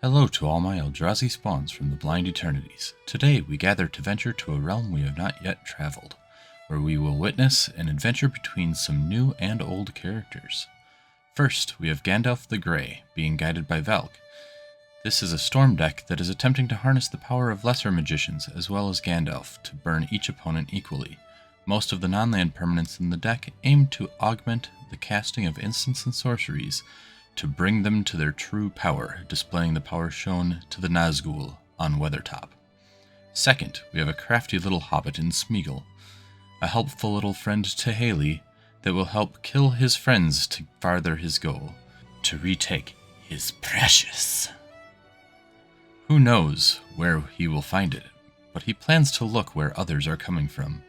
Hello to all my Eldrazi spawns from the blind eternities. Today we gather to venture to a realm we have not yet traveled, where we will witness an adventure between some new and old characters. First, we have Gandalf the Grey, being guided by Velk. This is a storm deck that is attempting to harness the power of lesser magicians as well as Gandalf to burn each opponent equally. Most of the non-land permanents in the deck aim to augment the casting of instants and sorceries to bring them to their true power, displaying the power shown to the Nazgul on Weathertop. Second, we have a crafty little hobbit in Smeagol, a helpful little friend to Haley that will help kill his friends to farther his goal, to retake his precious. Who knows where he will find it, but he plans to look where others are coming from.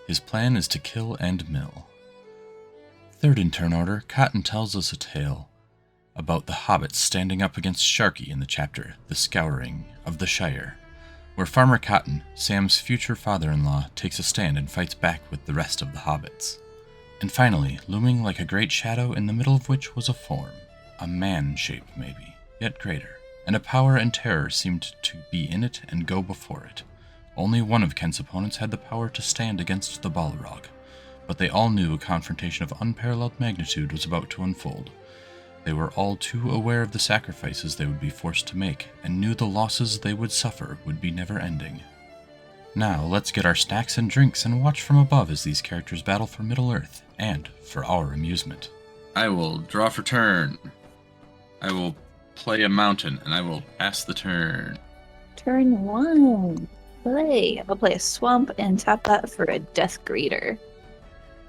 His plan is to kill and mill. Third in turn order, Cotton tells us a tale about the hobbits standing up against Sharky in the chapter, The Scouring of the Shire, where Farmer Cotton, Sam's future father-in-law, takes a stand and fights back with the rest of the hobbits. And finally, looming like a great shadow in the middle of which was a form, a man shape maybe, yet greater, and a power and terror seemed to be in it and go before it. Only one of Kent's opponents had the power to stand against the Balrog, but they all knew a confrontation of unparalleled magnitude was about to unfold. They were all too aware of the sacrifices they would be forced to make, and knew the losses they would suffer would be never-ending. Now, let's get our snacks and drinks and watch from above as these characters battle for Middle-earth, and for our amusement. I will draw for turn. I will play a mountain, and I will pass the turn. Turn 1. Play. I'll play a swamp and tap that for a death greeter.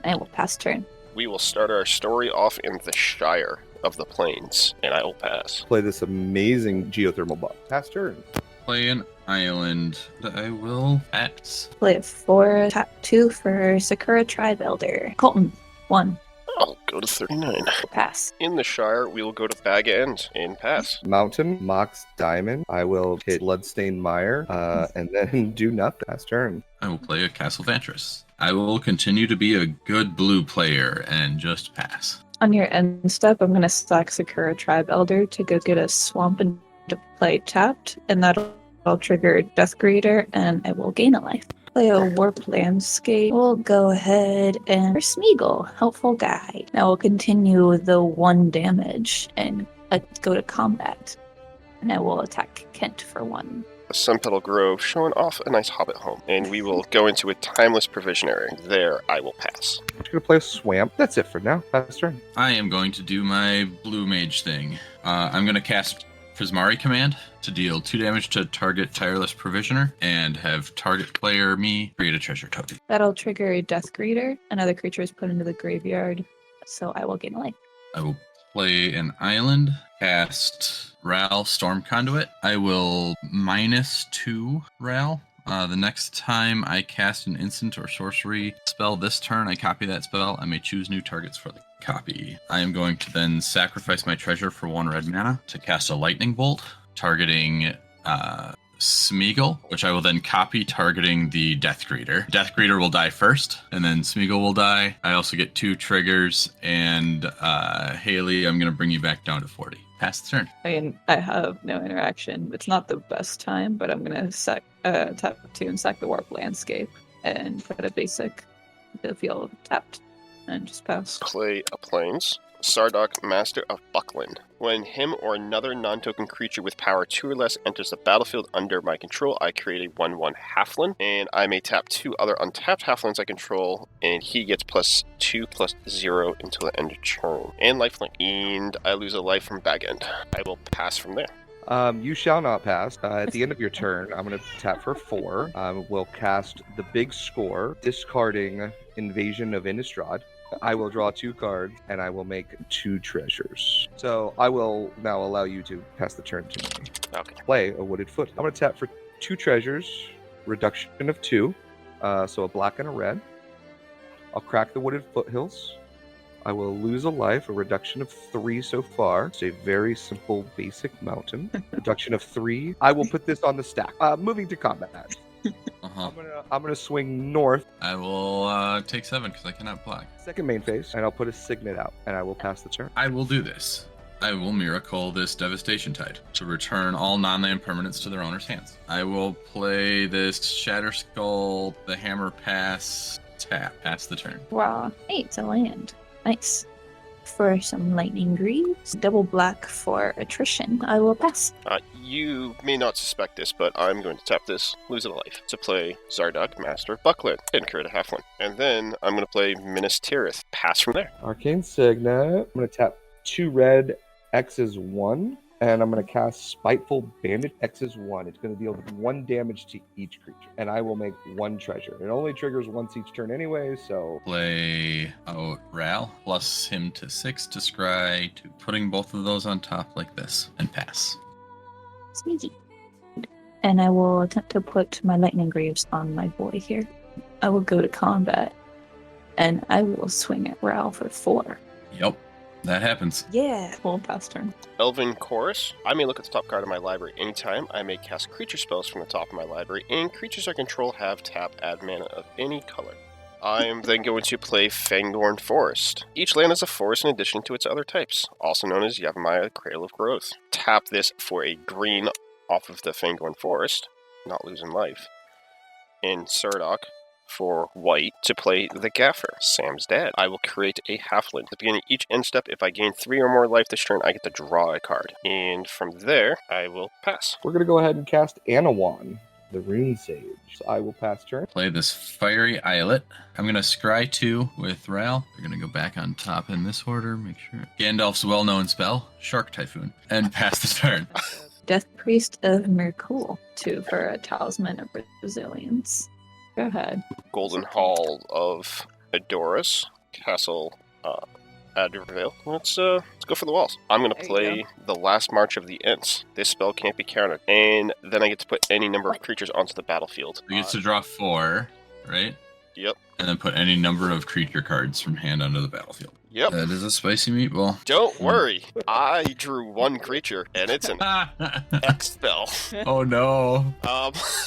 I will pass turn. We will start our story off in the Shire of the Plains, and I will pass. Play this amazing geothermal buff. Pass turn. Play an island. I will pass. Play a 4, tap 2 for Sakura Tribe Elder. Colton, 1. I'll go to 39. Pass. In the Shire, we will go to Bag End and pass. Mountain, Mox Diamond. I will hit Bloodstained Mire, and then do nothing. Pass turn. I will play a Castle Vantress. I will continue to be a good blue player and just pass. On your end step, I'm going to stack Sakura Tribe Elder to go get a swamp and to play tapped, and that'll trigger Death Greeter, and I will gain a life. Play a Warp Landscape. We'll go ahead and for Smeagol, helpful guide. Now we'll continue the 1 damage and go to combat. And I will attack Kent for 1. A Sunpetal Grove showing off a nice hobbit home, and we will go into a Timeless Provisionary. There, I will pass. I'm just going to play a Swamp. That's it for now. Pass turn. I am going to do my blue mage thing. I'm going to cast Prismari Command to deal 2 damage to target Tireless Provisioner and have target player me create a treasure token. That'll trigger a Death Greeter. Another creature is put into the graveyard, so I will gain a life. I will play an island, cast Ral Storm Conduit. I will -2 Ral. The next time I cast an instant or sorcery spell this turn, I copy that spell. I may choose new targets for the copy. I am going to then sacrifice my treasure for 1 red mana to cast a lightning bolt, targeting Smeagol, which I will then copy targeting the Death Greeter. Death Greeter will die first, and then Smeagol will die. I also get 2 triggers, and Haley, I'm going to bring you back down to 40. Pass the turn. I mean, I have no interaction. It's not the best time, but I'm going to tap 2 and sack the Warp Landscape and put a basic field tapped and just pass. Play a Plains. Sardok, Master of Buckland. When him or another non-token creature with power 2 or less enters the battlefield under my control, I create a 1/1 Halfling, and I may tap 2 other untapped Halflings I control, and he gets +2/+0 until the end of turn. And lifelink. And I lose a life from Bag End. I will pass from there. You shall not pass. At the end of your turn, I'm going to tap for 4. We'll cast the Big Score, discarding Invasion of Innistrad. I will draw 2 cards, and I will make 2 treasures. So I will now allow you to pass the turn to me. Okay. Play a Wooded Foot. I'm going to tap for 2 treasures, reduction of 2, so a black and a red. I'll crack the Wooded Foothills. I will lose a life, a reduction of 3 so far. It's a very simple, basic mountain. Reduction of 3. I will put this on the stack. Moving to combat. I'm gonna swing north. I will take 7 because I cannot block. Second main phase, and I'll put a signet out, and I will pass the turn. I will do this. I will Miracle this Devastation Tide to return all non-land permanents to their owner's hands. I will play this Shatter Skull, the Hammer Pass, tap. Pass the turn. Wow. Hey, it's a land. Nice. For some lightning greaves, double black for attrition. I will pass. You may not suspect this, but I'm going to tap this, lose a life, to play Zardoz, Master of Buckland, and create a half one. And then I'm going to play Minas Tirith, pass from there. Arcane Signet. I'm going to tap 2 red, X is 1. And I'm going to cast Spiteful Bandit, X is 1. It's going to deal 1 damage to each creature. And I will make 1 treasure. It only triggers once each turn anyway, so... Play out Ral, plus him to 6 to scry, to putting both of those on top like this, and pass. Sneaky. And I will attempt to put my lightning greaves on my boy here. I will go to combat. And I will swing at Ral for 4. Yep, that happens. Yeah. Full pass turn. Elven Chorus. I may look at the top card of my library anytime. I may cast creature spells from the top of my library, and creatures I control have tap, add mana of any color. I'm then going to play Fangorn Forest. Each land is a forest in addition to its other types, also known as Yavimaya Cradle of Growth. Tap this for a green off of the Fangorn Forest, not losing life. And Sardok for white to play the Gaffer, Sam's dad. I will create a halfling. At the beginning of each end step, if I gain 3 or more life this turn, I get to draw a card. And from there, I will pass. We're going to go ahead and cast Anawan, the Rune Sage. So I will pass turn. Play this Fiery Islet. I'm going to scry 2 with Ral. We're going to go back on top in this order, make sure. Gandalf's well-known spell, Shark Typhoon, and pass the turn. Death Priest of Mirkul, 2 for a Talisman of Resilience. Go ahead. Golden Hall of Adoris, Castle Addervale. Let's go for the walls. I'm going to play the Last March of the Ents. This spell can't be countered. And then I get to put any number of creatures onto the battlefield. You get to draw 4, right? Yep. And then put any number of creature cards from hand onto the battlefield. Yep. That is a spicy meatball. Don't worry. I drew 1 creature, and it's an X spell. Oh no.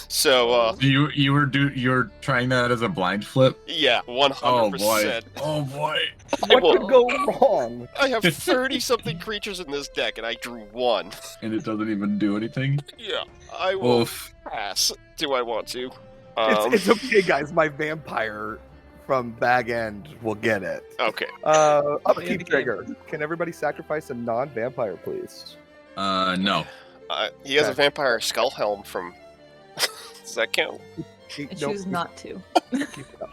So You were trying that as a blind flip? yeah, 100%. Oh boy. Oh boy. What could go wrong? I have 30-something creatures in this deck, and I drew 1. And it doesn't even do anything? Yeah, I will Oof. pass. Do I want to? It's okay, guys. My vampire from Bag End will get it. Okay. Upkeep trigger. Can everybody sacrifice a non-vampire, please? No. He has a Okay. vampire skull helm from... Does that count? I choose not to. Keep it up.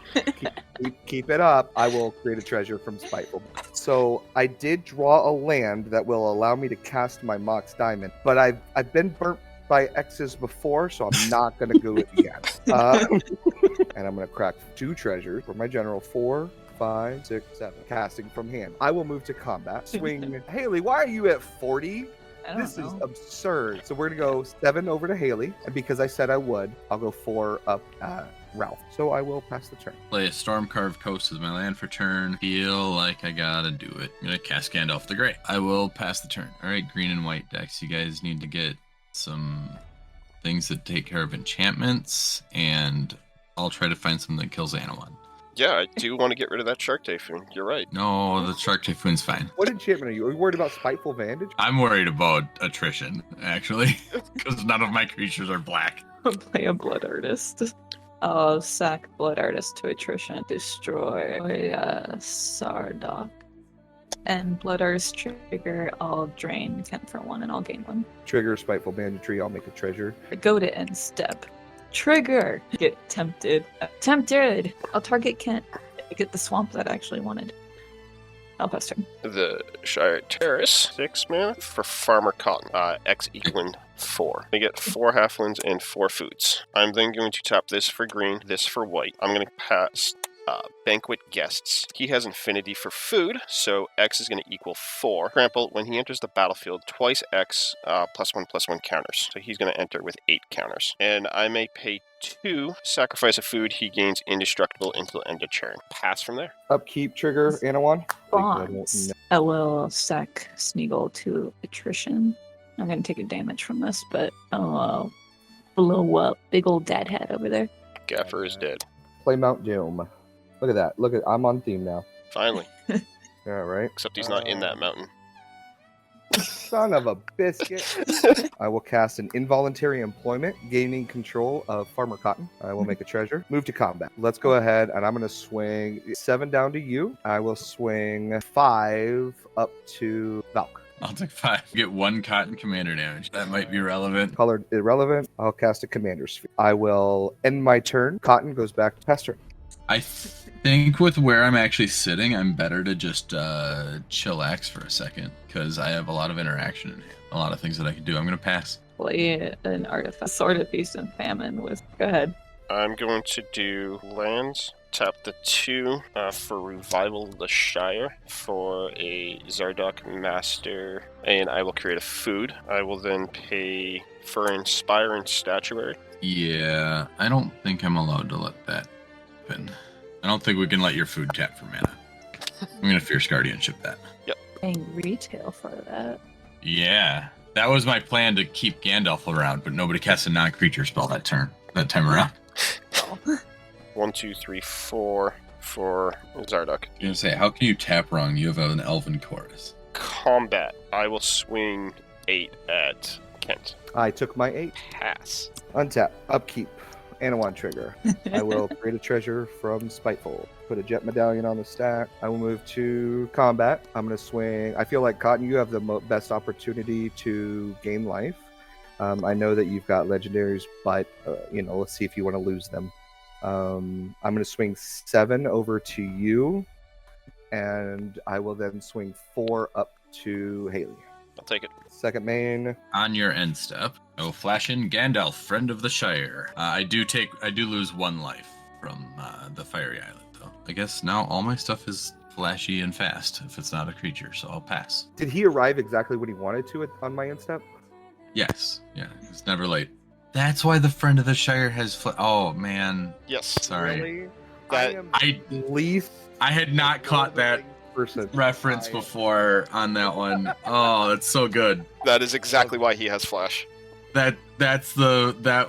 Keep it up. I will create a treasure from Spiteful. So I did draw a land that will allow me to cast my Mox Diamond, but I've been burnt by X's before, so I'm not going to do it again. And I'm going to crack 2 treasures for my general. 4, 5, 6, 7. Casting from hand. I will move to combat. Swing. Haley, why are you at 40? I don't This know. is absurd. So we're going to go 7 over to Haley. And because I said I would, I'll go 4 up Ralph. So I will pass the turn. Play a Stormcarved Coast as my land for turn. Feel like I gotta do it. I'm gonna cast Gandalf the Grey. I will pass the turn. Alright, green and white decks. You guys need to get some things that take care of enchantments, and I'll try to find something that kills Anawan. Yeah, I do want to get rid of that Shark Typhoon. You're right. No, the Shark Typhoon's fine. What enchantment are you? Are you worried about Spiteful Vantage? I'm worried about attrition, actually, because none of my creatures are black. I'll play a Blood Artist. I'll sack Blood Artist to attrition. Destroy Sardok. And Blood Artist trigger, I'll drain Kent for 1 and I'll gain 1. Trigger Spiteful Banditry. I'll make a treasure. Go to end step. Trigger! Get tempted. Tempted! I'll target Kent. Get the swamp that I actually wanted. I'll pass turn. The Shire Terrace, 6 mana for Farmer Cotton. X equaling 4. I get 4 halflings and 4 foods. I'm then going to tap this for green, this for white. I'm going to pass Banquet Guests. He has Infinity for food, so X is going to equal 4. Trample, when he enters the battlefield, twice X +1/+1 counters. So he's going to enter with 8 counters. And I may pay 2, sacrifice a food, he gains indestructible until end of turn. Pass from there. Upkeep trigger, Anawan. Bonds. I will sack Smeagol to attrition. I'm going to take a damage from this, but I'll blow up big old dad head over there. Gaffer is dead. Play Mount Doom. Look at that. Look at. I'm on theme now. Finally. Yeah, right. Except he's not in that mountain. Son of a biscuit. I will cast an involuntary employment, gaining control of Farmer Cotton. I will make a treasure. Move to combat. Let's go ahead, and I'm going to swing 7 down to you. I will swing 5 up to Valk. I'll take 5. Get 1 cotton commander damage. That might be relevant. Colored irrelevant. I'll cast a commander sphere. I will end my turn. Cotton goes back to Pester. I think with where I'm actually sitting, I'm better to just chillax for a second because I have a lot of interaction and a lot of things that I can do. I'm going to pass. Play an artifact, Sword of Feast and Famine with. Go ahead. I'm going to do lands. Tap the 2 for Revival of the Shire for a Zardock Master, and I will create a food. I will then pay for Inspire and Statuary. Yeah, I don't think I'm allowed to let that happen. I don't think we can let your food tap for mana. I'm going to Fierce Guardianship that. Paying retail for that. Yeah, that was my plan to keep Gandalf around, but nobody cast a non-creature spell that time around. Oh. 1, 2, 3, 4 for Zardock. I was going to say, how can you tap wrong? You have an Elven Chorus. Combat. I will swing 8 at Kent. I took my 8. Pass. Untap. Upkeep. Anawan trigger. I will create a treasure from Spiteful. Put a jet medallion on the stack. I will move to combat. I'm going to swing. I feel like, Cotton, you have the best opportunity to gain life. I know that you've got legendaries, but, let's see if you want to lose them. I'm going to swing 7 over to you, and I will then swing 4 up to Haley. I'll take it. Second main. On your end step, I will flash in Gandalf, Friend of the Shire. I do lose 1 life from the Fiery Island, though. I guess now all my stuff is flashy and fast if it's not a creature, so I'll pass. Did he arrive exactly when he wanted to on my end step? Yes, yeah, it's never late. That's why the Friend of the Shire has oh, man. Yes. Sorry. Really? That- I had not caught that reference before on that one. Oh, that's so good. That is exactly why he has Flash. That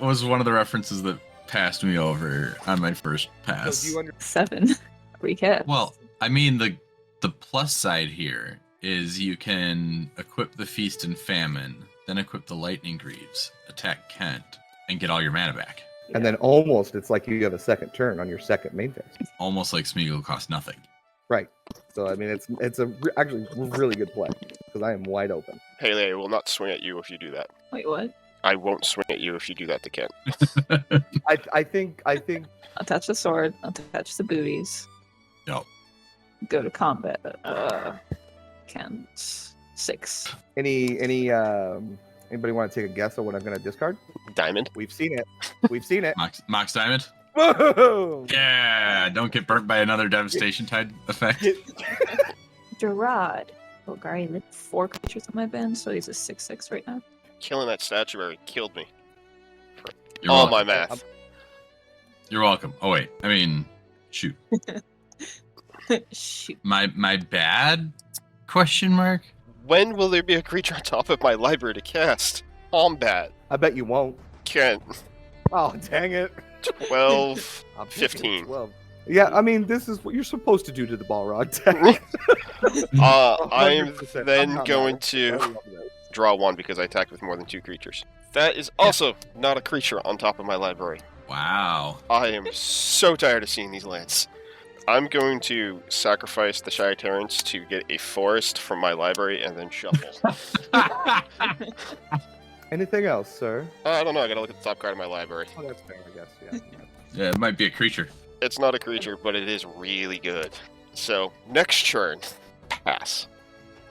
was one of the references that passed me over on my first pass. So do you 7. Recap. Well, I mean the plus side here is you can equip the Feast and Famine, then equip the Lightning Greaves, attack Kent, and get all your mana back. And then almost, it's like you have a second turn on your second main phase. Almost like Smeagol costs nothing. Right. So, I mean, it's actually really good play, because I am wide open. Haley, I will not swing at you if you do that. Wait, what? I won't swing at you if you do that to Kent. I think Attach the sword, attach the booties. No. Go to combat. Kent. 6. anybody want to take a guess on what I'm going to discard? Diamond. We've seen it. Mox Diamond? Whoa! Yeah, don't get burnt by another Devastation Tide effect. Gerard. Golgari lit 4 creatures on my bench, so he's a 6/6 right now. Killing that statuary killed me. You're All welcome. my math. You're welcome. Oh wait, I mean, shoot. Shoot. My bad? Question mark? When will there be a creature on top of my library to cast? Combat. I bet you won't. Kent. Oh, dang it. 12. I'm thinking 15. 12. Yeah, I mean, this is what you're supposed to do to the Balrog deck. I'm 100%. then not going mad. to I love that. draw 1 because I attacked with more than 2 creatures. That is also not a creature on top of my library. Wow. I am so tired of seeing these lands. I'm going to sacrifice the Shire Terrans to get a forest from my library and then shuffle. Anything else, sir? I don't know, I gotta look at the top card of my library. Oh, that's fair, I guess. Yeah. Yeah, it might be a creature. It's not a creature, but it is really good. So, next turn, pass.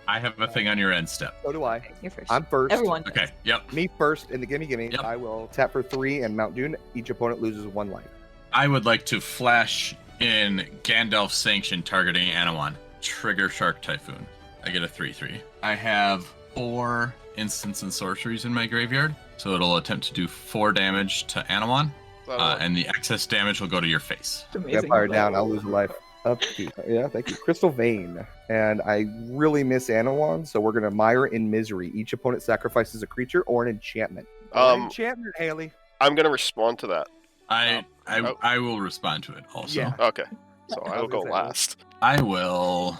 I have a thing on your end step. So do I. You're first. I'm first. Everyone. Okay, yep. Me first in the gimme. Yep. I will tap for 3 and Mount Dune. Each opponent loses 1 life. I would like to flash in Gandalf Sanction targeting Anawan. Trigger Shark Typhoon. I get a 3/3. I have 4 instants and sorceries in my graveyard, so it'll attempt to do 4 damage to Anawan, and the excess damage will go to your face. Amazing. Fire down. I'll lose a life. Upkeep. Yeah, thank you. Crystal Vein. And I really miss Anawan, so we're going to Mire in Misery. Each opponent sacrifices a creature or an enchantment. Enchantment, Haley. I'm gonna respond to that. I will respond to it also. Yeah. Okay, so I will was go gonna say, last. I will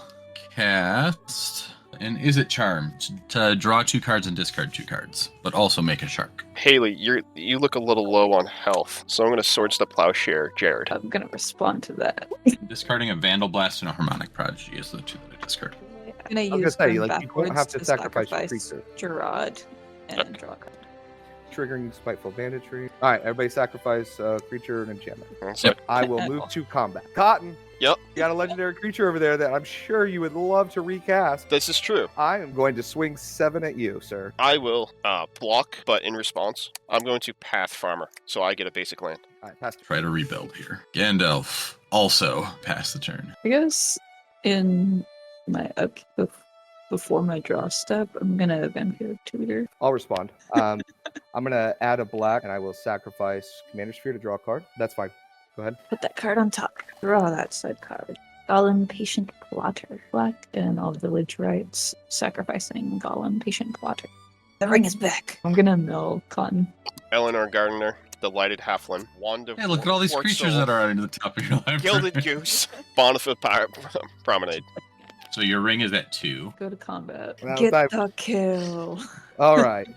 cast And is it charmed to draw 2 cards and discard 2 cards, but also make a shark? Haley, you look a little low on health, so I'm going to Swords to Plowshare Jared. I'm gonna respond to that. Discarding a Vandal Blast and a Harmonic Prodigy is the 2 that I discard. I'm gonna I was use gonna say, them like, you don't have backwards to sacrifice your sacrifice creature. Gerard and Okay. draw a card. Triggering spiteful banditry. All right, everybody sacrifice a creature and enchantment. So, I will move to combat. Cotton. Yep. You got a legendary creature over there that I'm sure you would love to recast. this is true. I am going to swing 7 at you, sir. I will block, but in response, I'm going to Path Farmer, so I get a basic land. All right, pass. Try to rebuild here. Gandalf also pass the turn. I guess in my upkeep before my draw step, I'm gonna Vampire Tutor. I'll respond. I'm going to add a black, and I will sacrifice Commander Sphere to draw a card. That's fine. Go ahead. Put that card on top. Draw that side card. Gollum Patient Plotter. Black and all village rights. Sacrificing Gollum Patient Plotter. The ring is back. I'm gonna mill Cotton. Eleanor Gardner, Delighted Halfling, Wand of Hey, look at all these Fort creatures Soul, that are under the top of your library. Gilded Goose, Bonified Promenade. So your ring is at 2. Go to combat. Well, Get bye. the kill. All right.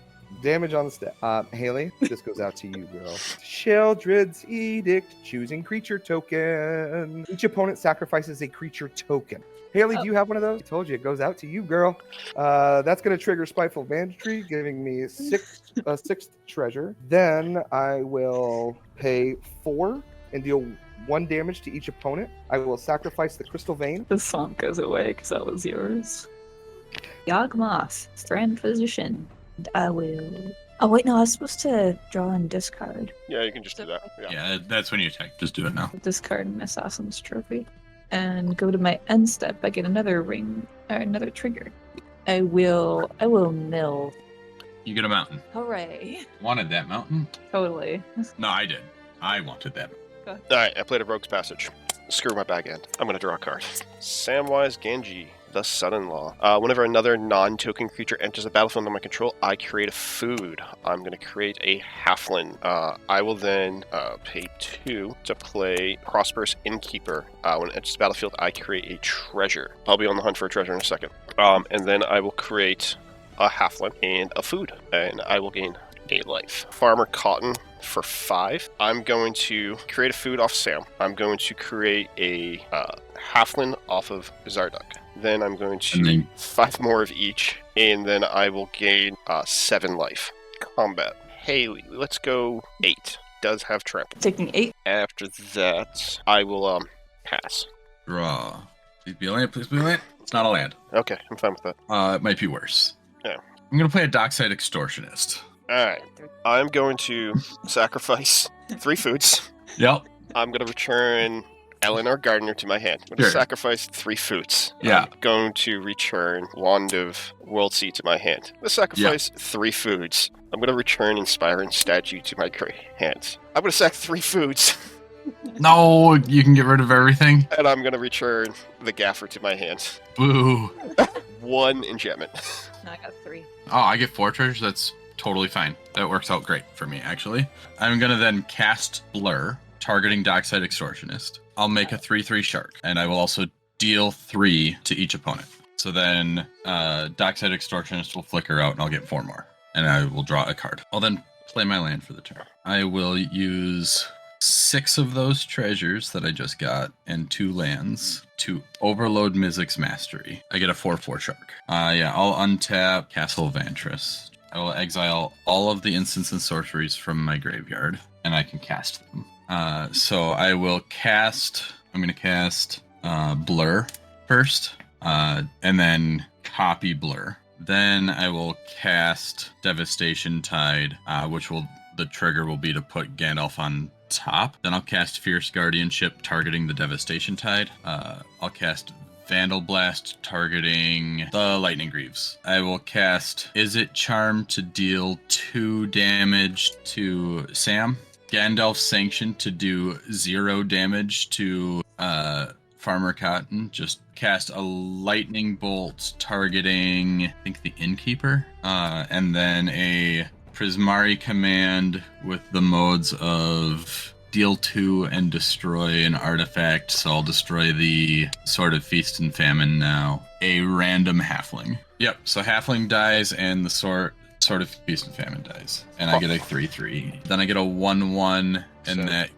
Damage on the step. Haley, this goes out to you, girl. Sheldred's Edict, choosing creature token. Each opponent sacrifices a creature token. Haley, do you have one of those? I told you, it goes out to you, girl. That's going to trigger Spiteful Banditry, giving me a sixth treasure. Then I will pay 4 and deal 1 damage to each opponent. I will sacrifice the Crystal Vein. The song goes away because that was yours. Yawgmoth, Strand Physician. I will. Oh wait, no, I was supposed to draw and discard. Yeah, you can just do that. Yeah. Yeah, that's when you attack. Just do it now. Discard an Assassin's Trophy, and go to my end step. I get another ring or another trigger. I will mill. You get a mountain. Hooray! Wanted that mountain? Totally. No, I did. I wanted that. All right, I played a Rogue's Passage. Screw my back end. I'm going to draw a card. Samwise Gamgee, the Son-in-Law. Whenever another non-token creature enters the battlefield under my control, I create a food. I'm going to create a Halfling. I will then pay 2 to play Prosperous Innkeeper. When it enters the battlefield, I create a treasure. I'll be on the hunt for a treasure in a second. And then I will create a Halfling and a food, and I will gain a life. Farmer Cotton for 5. I'm going to create a food off Sam. I'm going to create a Halfling off of Zardock. Then I'm going to And then 5 more of each, and then I will gain 7 life. Combat. Haley, let's go 8. Does have trample. Taking 8. After that, I will pass. draw. Please be a land. Please be a land. It's not a land. Okay, I'm fine with that. It might be worse. Yeah. I'm going to play a Dockside Extortionist. Alright. I'm going to sacrifice 3 foods. Yep. I'm going to return Eleanor Gardner to my hand. I'm going to Sure. sacrifice 3 foods. Yeah. I'm going to return Wand of Worldseed to my hand. I'm going to sacrifice 3 foods. I'm going to return Inspiring Statue to my hand. I'm going to sack 3 foods. No, you can get rid of everything. And I'm going to return the Gaffer to my hand. Boo. 1 enchantment. No, I got 3. Oh, I get 4 treasures. That's totally fine. That works out great for me, actually. I'm going to then cast Blur, targeting Dockside Extortionist. I'll make a 3/3 shark, and I will also deal 3 to each opponent. So then Dockside Extortionist will flicker out, and I'll get 4 more. And I will draw a card. I'll then play my land for the turn. I will use 6 of those treasures that I just got and 2 lands to overload Mizik's Mastery. I get a 4/4 shark. I'll untap Castle Vantress. I will exile all of the instants and sorceries from my graveyard, and I can cast them. So I will cast... I'm going to cast Blur first, and then copy Blur. Then I will cast Devastation Tide, the trigger will be to put Gandalf on top. Then I'll cast Fierce Guardianship, targeting the Devastation Tide. I'll cast Vandal Blast, targeting the Lightning Greaves. I will cast Is It Charm to deal 2 damage to Sam. Gandalf Sanction to do 0 damage to Farmer Cotton. Just cast a Lightning Bolt targeting, I think, the Innkeeper. And then a Prismari Command with the modes of deal 2 and destroy an artifact, so I'll destroy the Sword of Feast and Famine now. A random halfling. Yep, so halfling dies and the Sword of Feast and Famine dies. And I get a 3/3. Then I get a 1/1, and that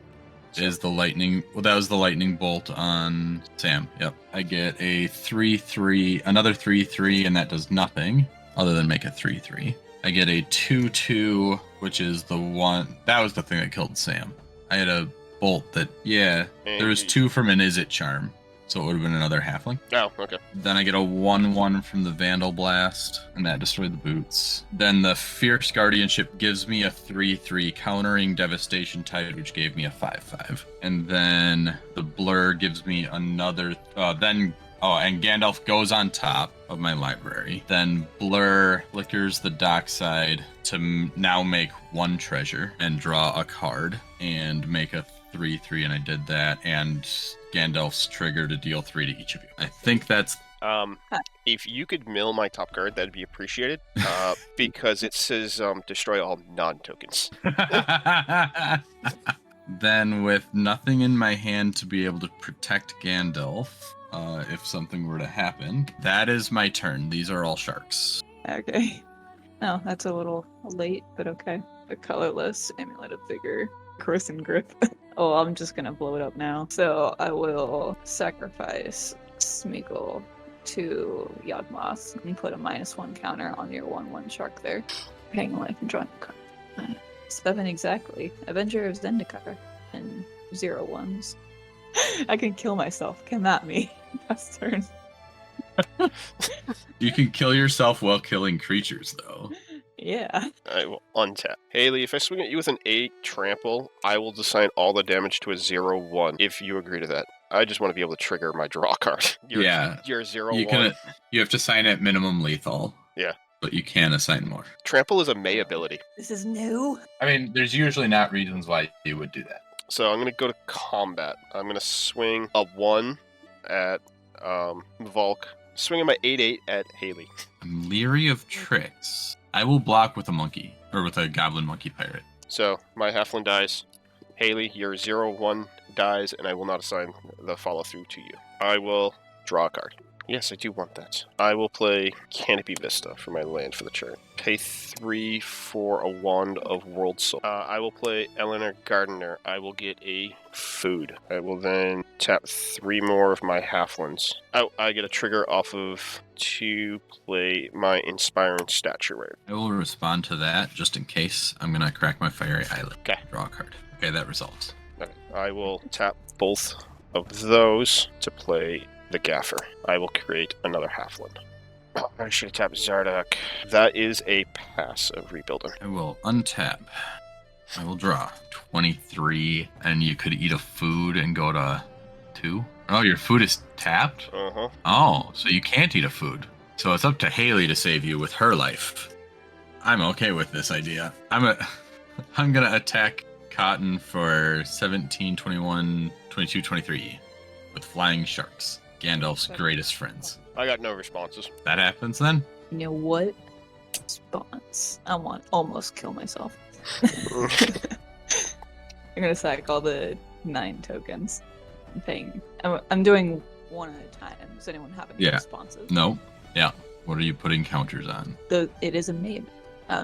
is the lightning. Well, that was the lightning bolt on Sam. Yep. I get a 3/3, another 3/3, and that does nothing other than make a 3/3. I get a 2/2, which is the one that was the thing that killed Sam. I had a bolt that, there was 2 from an Is It charm, so it would have been another halfling. Oh, okay. Then I get a 1/1 from the Vandal Blast, and that destroyed the boots. Then the Fierce Guardianship gives me a 3/3, countering Devastation Tide, which gave me a 5/5. And then the Blur gives me another. And Gandalf goes on top of my library. Then Blur flickers the dockside to now make 1 treasure and draw a card and make a 3/3, and I did that. And Gandalf's trigger to deal 3 to each of you. I think that's... If you could mill my top card, that'd be appreciated. Because it says destroy all non-tokens. Then with nothing in my hand to be able to protect Gandalf, if something were to happen, that is my turn. These are all sharks. Okay. No, that's a little late, but okay. A colorless amulet of vigor, Chrysan grip. Oh, I'm just gonna blow it up now. So I will sacrifice Smeagol to Yawgmoth and put a -1 counter on your 1/1 shark there. Hang life and drawing a card. 7 exactly. Avenger of Zendikar and 0 1s. I can kill myself. Come at me. Last turn. You can kill yourself while killing creatures, though. Yeah. I will untap. Haley, if I swing at you with an 8 trample, I will assign all the damage to a 0/1 if you agree to that. I just want to be able to trigger my draw card. You're 0/1. You have to assign at minimum lethal. Yeah. But you can assign more. Trample is a May ability. This is new. I mean, there's usually not reasons why you would do that. So I'm going to go to combat. I'm going to swing a 1 at Volk. Swinging my 8/8 at Haley. I'm leery of tricks. I will block with a monkey, or with a goblin monkey pirate. So my halfling dies. Haley, your 0/1 dies, and I will not assign the follow-through to you. I will draw a card. Yes, I do want that. I will play Canopy Vista for my land for the turn. Pay 3 for a Wand of World Soul. I will play Eleanor Gardener. I will get a food. I will then tap 3 more of my halflings. Oh, I get a trigger off of to play my Inspiring Stature. I will respond to that just in case. I'm going to crack my Fiery Island. Okay. Draw a card. Okay, that resolves. Okay. I will tap both of those to play the Gaffer. I will create another halfling. I should have tapped Zardak. That is a pass of Rebuilder. I will untap. I will draw 23, and you could eat a food and go to 2. Oh, your food is tapped? Uh-huh. Oh, so you can't eat a food. So it's up to Haley to save you with her life. I'm okay with this idea. I'm gonna attack Cotton for 17, 21, 22, 23 with flying sharks. Gandalf's greatest friends. I got no responses. That happens then? You know what? Response. I want to almost kill myself. I'm gonna sack all the 9 tokens. I'm doing one at a time. Does anyone have any responses? No. Yeah. What are you putting counters on? It is a maybe.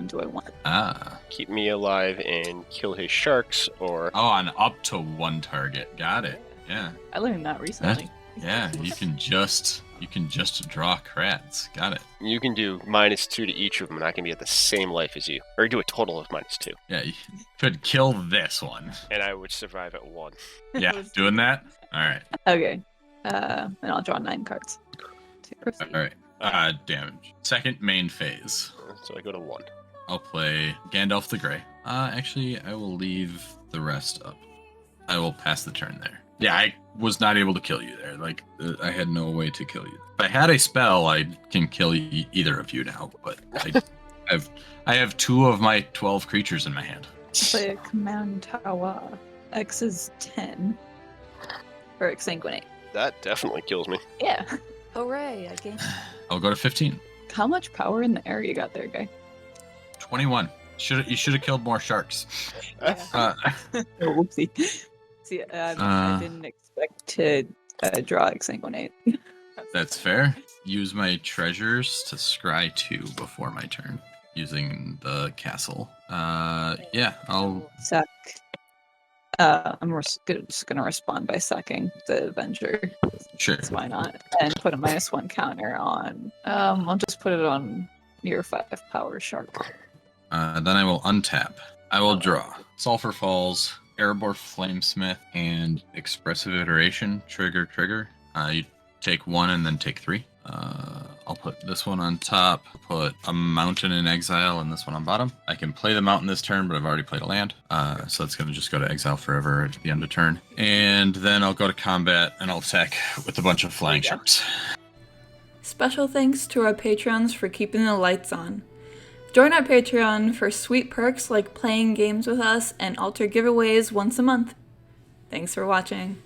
Do I want? Keep me alive and kill his sharks, or on up to 1 target. Got it. Yeah. I learned that recently. Yeah, you can just draw crats. Got it. You can do -2 to each of them, and I can be at the same life as you, or do a total of -2. Yeah, you could kill this one, and I would survive at 1. Yeah, doing that. All right. Okay. And I'll draw 9 cards. To proceed. All right. Damage. Second main phase. So I go to 1. I'll play Gandalf the Grey. Actually, I will leave the rest up. I will pass the turn there. Yeah, I was not able to kill you there. Like, I had no way to kill you. If I had a spell, I can kill either of you now, but I have 2 of my 12 creatures in my hand. Play a Command Tawa. X is 10. Or Exsanguinate. That definitely kills me. Yeah. Hooray, I gained. I'll go to 15. How much power in the air you got there, guy? 21. You should have killed more sharks. Yeah. Uh, Oh, whoopsie. See, I didn't expect to draw exsanguinate. That's fair. Use my treasures to scry 2 before my turn using the castle. Yeah, I'll sack. I'm just gonna respond by sacking the Avenger. sure. Why not? And put a -1 counter on. I'll just put it on your 5 power shark. Then I will untap. I will draw Sulphur Falls, Erebor Flamesmith, and Expressive Iteration. Trigger. You take 1 and then take 3. I'll put this one on top, put a mountain in exile and this one on bottom. I can play the mountain this turn, but I've already played a land. So it's going to just go to exile forever at the end of turn. And then I'll go to combat and I'll attack with a bunch of flying sharks. Special thanks to our patrons for keeping the lights on. Join our Patreon for sweet perks like playing games with us and altar giveaways once a month. Thanks for watching.